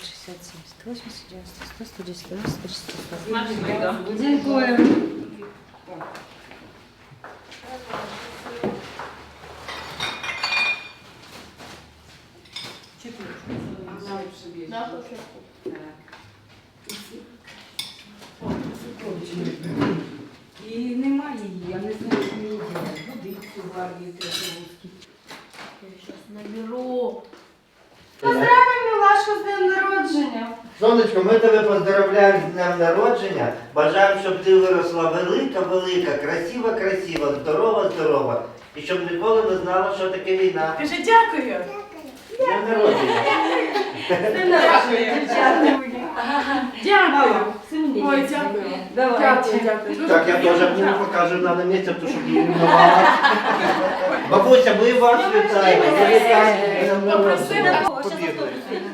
67, 180, 90, 100, 110, 90, 140. Смачного. Дякую. І немає її, я не знаю, що мені робити. Водицю гвардію Трясовську. Я щас наберу. Поздравляю, Мілашко, з днем народження. Сонечко, ми тебе поздравляємо з днем народження. Бажаємо, щоб ти виросла велика, красива, здорова. І щоб ніколи не знала, що таке війна. Кажи дякую. З днем народження. Дякую. Ой, дякую. Дякую. Так, я теж мені покажу на місце, тому що не рівнувала. Бабуся, ми вас вітаємо. Вітаємо. Попросила.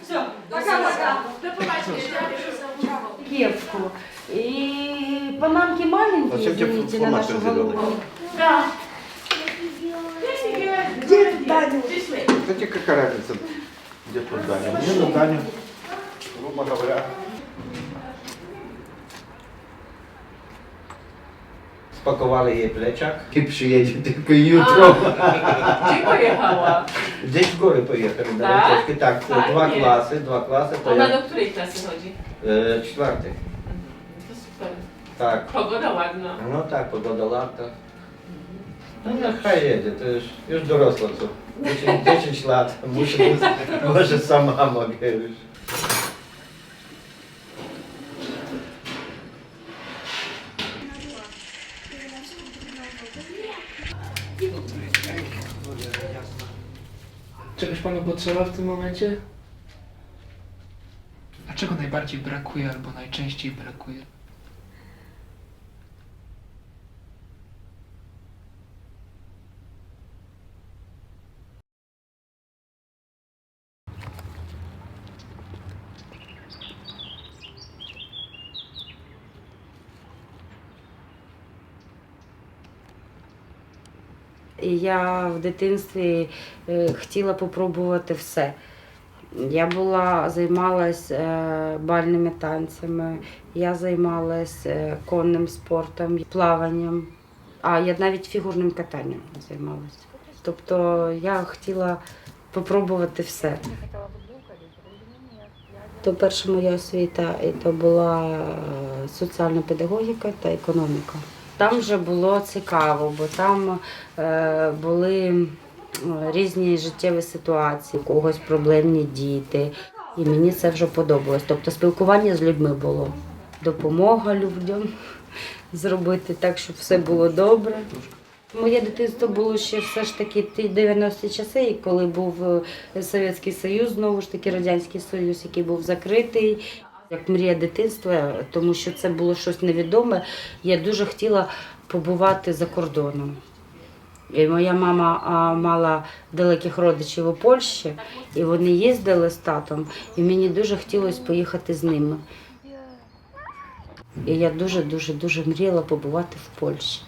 Все, Пока-пока. До побачення. Дякую, що замовляла. кепку. И панамки маленькие, Зачем тебе извините, на фломастер нашу зеленый? голову. Да. Где Даня? Пішли. Кстати, какая разница, где тут Даня? Мне на Даню, грубо говоря. Спакували їй плечак і приїде тільки утром. Чи поїхала? Десь в гори поїхали, Так? далечечки. Так, Так, два ні. класи. Вона до której klasy chodzi? Четвертий. To super. Так. Pogoda ładna. Ну так, погода ладна. Ну нехай їде, ти ж już доросла тут. 10 lat, може сама mogę. Czegoś panu potrzeba w tym momencie? A czego najbardziej brakuje albo najczęściej brakuje? І я в дитинстві хотіла попробувати все. Я займалася бальними танцями, я займалася конним спортом, плаванням, а я навіть фігурним катанням займалася. Тобто я хотіла попробувати все. То перша моя освіта це була соціальна педагогіка та економіка. Там вже було цікаво, бо там були різні життєві ситуації, у когось проблемні діти. І мені це вже подобалось. Тобто спілкування з людьми було, допомога людям зробити так, щоб все було добре. Моє дитинство було ще все ж таки ті 90-ті часи, коли був Совєтський Союз, знову ж таки Радянський Союз, який був закритий. Як мрія дитинства, тому що це було щось невідоме, я дуже хотіла побувати за кордоном. І моя мама мала далеких родичів у Польщі, і вони їздили з татом, і мені дуже хотілося поїхати з ними. І я дуже мріяла побувати в Польщі.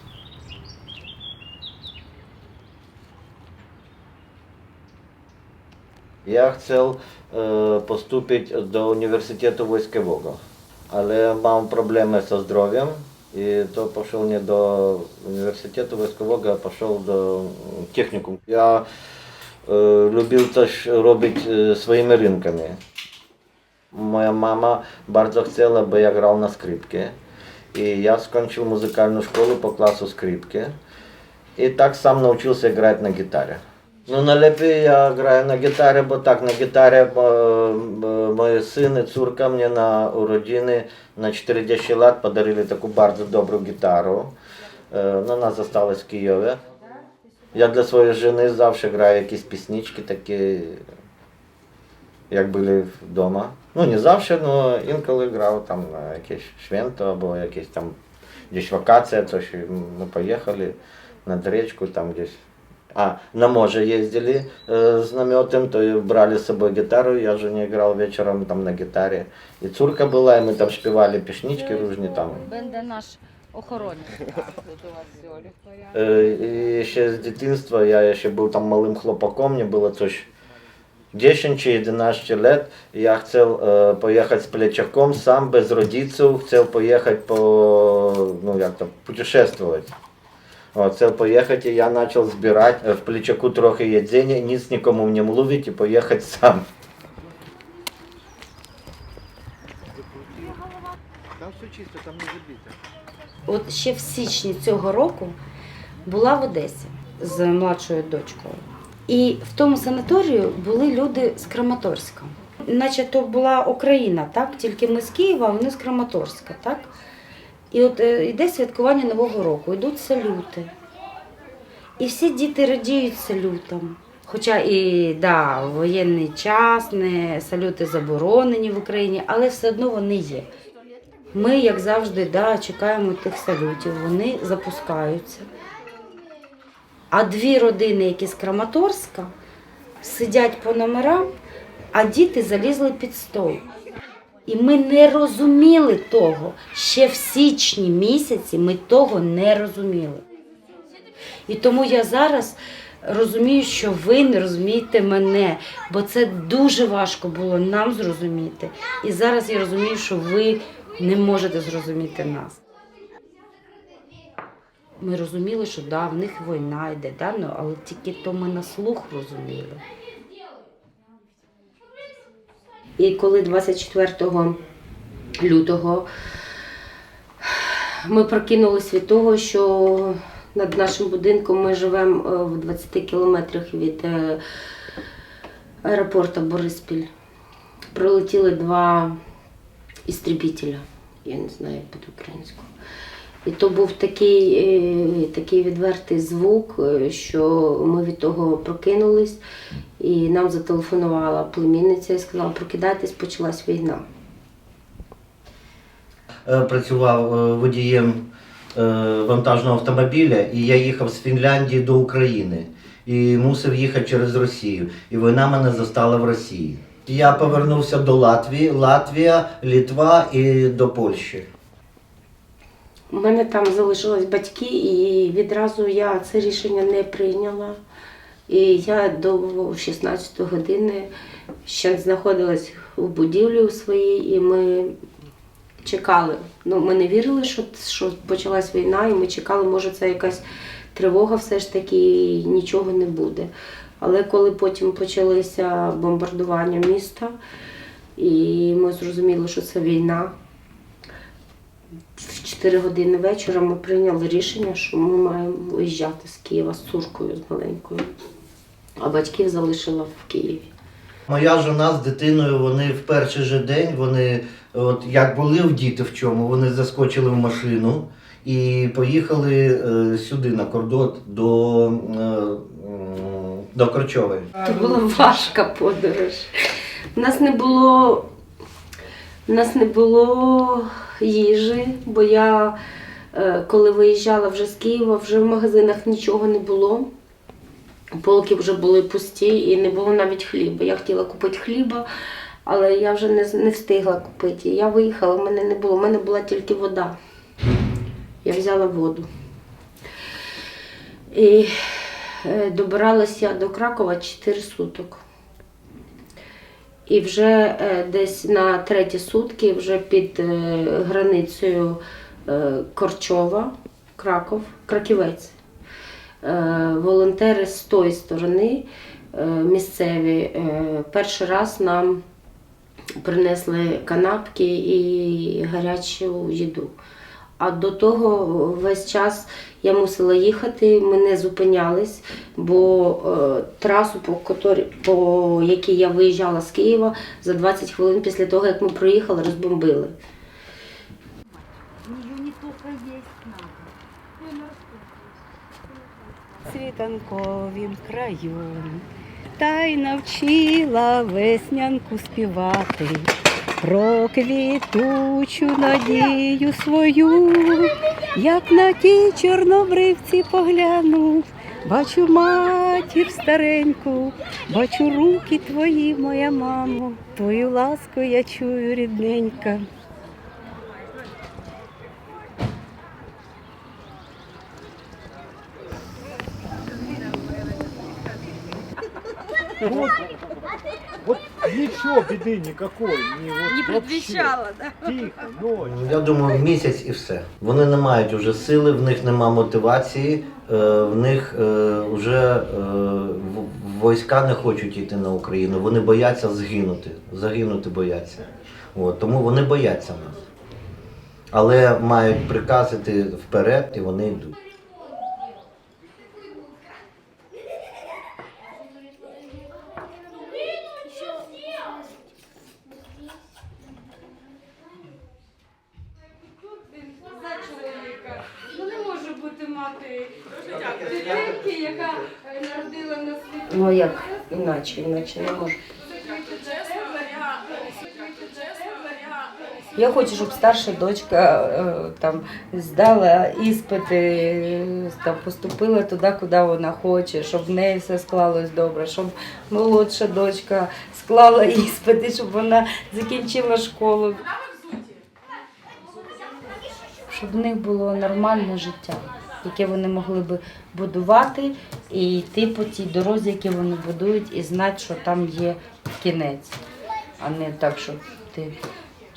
Я chciał поступити до університету військового, але мав проблеми зі здоров'ям, і то пішов не до університету військового, а пішов до технікуму. Я любив теж робити своїми ринками. Моя мама дуже хотіла, аби я грав на скрипці. І я скінчив музикальну школу по класу скрипки. І так сам навчився грати на гітарі. Ну, найлепше я граю на гітарі, бо так, на гітарі мої син і цурка мені на уродини на 40 років подарили таку дуже добру гітару. Вона залишилась в Києві. Я для своєї жени завжди граю якісь піснички такі, як були вдома. Ну, не завжди, але інколи грав там на якесь свято або якесь там десь вакація, то що ми поїхали над річку, там десь. На море ездили с наметом, то брали с собой гитару, я же не играл вечером там на гитаре. И цурка была, и мы там спевали песнички ружні там. Бенде наш охоронець. І ще з дитинства, я ще був там малим хлопаком, мені було coś 10 чи 11 лет я хотів поїхати з плечаком сам, без родителів, хотів поїхати путешествувати. Хотів поїхати, і я почав збирати в плечаку трохи їдзення, ніц нікому не мовити і поїхати сам. Там все чисто, там не забито. От ще в січні цього року була в Одесі з младшою дочкою. І в тому санаторію були люди з Краматорська. Наче то була Україна, так? Тільки ми з Києва, а вони з Краматорська, так? І от йде святкування Нового року, йдуть салюти. І всі діти радіють салютам. Хоча і воєнний час, салюти заборонені в Україні, але все одно вони є. Ми, як завжди, чекаємо тих салютів, вони запускаються. А дві родини, які з Краматорська, сидять по номерам, а діти залізли під стол. І ми не розуміли того. Ще в січні місяці ми того не розуміли. І тому я зараз розумію, що ви не розумієте мене, бо це дуже важко було нам зрозуміти. І зараз я розумію, що ви не можете зрозуміти нас. Ми розуміли, що в них війна йде, але тільки то ми на слух розуміли. І коли 24 лютого ми прокинулись від того, що над нашим будинком ми живемо в 20 кілометрах від аеропорту Бориспіль. Прилетіли 2 істребителя, я не знаю, як буде українською. І то був такий відвертий звук, що ми від того прокинулись, і нам зателефонувала племінниця і сказала: прокидайтесь, почалась війна. Працював водієм вантажного автомобіля, і я їхав з Фінляндії до України. І мусив їхати через Росію. І війна мене застала в Росії. Я повернувся до Латвії, Латвія, Литва і до Польщі. У мене там залишились батьки, і відразу я це рішення не прийняла. І я до 16 години ще знаходилась у будівлі у своїй, і ми чекали. Ми не вірили, що почалась війна, і ми чекали, може це якась тривога все ж таки, і нічого не буде. Але коли потім почалися бомбардування міста, і ми зрозуміли, що це війна, в 4 години вечора ми прийняли рішення, що ми маємо виїжджати з Києва з Цуркою, з маленькою. А батьків залишила в Києві. Моя жона з дитиною, вони в перший же день, вони, як були в діти в чому, вони заскочили в машину і поїхали сюди на кордон до Корчової. Це була важка подорож. У нас не було їжі, бо я, коли виїжджала вже з Києва, вже в магазинах нічого не було. Полки вже були пусті і не було навіть хліба. Я хотіла купити хліба, але я вже не встигла купити. Я виїхала, в мене не було, в мене була тільки вода. Я взяла воду. І добиралася я до Кракова 4 суток. І вже десь на 3-ті сутки, вже під границею Корчова, Краківець, волонтери з тої сторони, місцеві, перший раз нам принесли канапки і гарячу їду. А до того весь час я мусила їхати, ми не зупинялись, бо трасу, по якій я виїжджала з Києва, за 20 хвилин після того, як ми проїхали, розбомбили. Світанковім краю, та й навчила веснянку співати, про квітучу надію свою, як на тій чорнобривці погляну, бачу матір стареньку, бачу руки твої, моя мамо, твою ласку я чую, рідненька. Ничего, беды никакой. Не предвещало, да? Тихо, ночь. Я думаю, місяць і все. Вони не мають уже сили, в них нема мотивації, в них вже війська не хочуть йти на Україну, вони бояться згинути. Загинути бояться. От, тому вони бояться нас. Але мають приказ іти вперед і вони йдуть. За чоловіка. Ну не може бути мати дитинки, яка народила на світ. Ну як іначе не можу. Я хочу, щоб старша дочка там здала іспити, там поступила туди, куди вона хоче, щоб в неї все склалось добре, щоб молодша дочка склала іспити, щоб вона закінчила школу. Щоб в них було нормальне життя, яке вони могли би будувати і йти по тій дорозі, яку вони будують, і знати, що там є кінець, а не так, що ти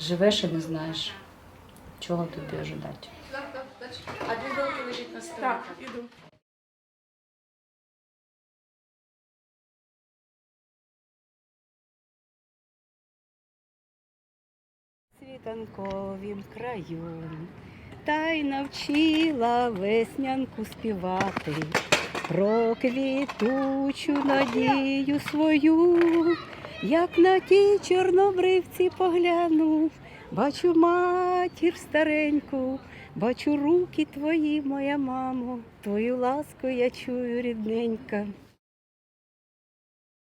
живеш і не знаєш, чого тобі ожидати. А дві лежить на столі. Так, іду. Світанковім краю, та й навчила веснянку співати, про квітучу надію свою, як на тій чорнобривці поглянув, бачу матір стареньку, бачу руки твої, моя мамо, твою ласку я чую, рідненька.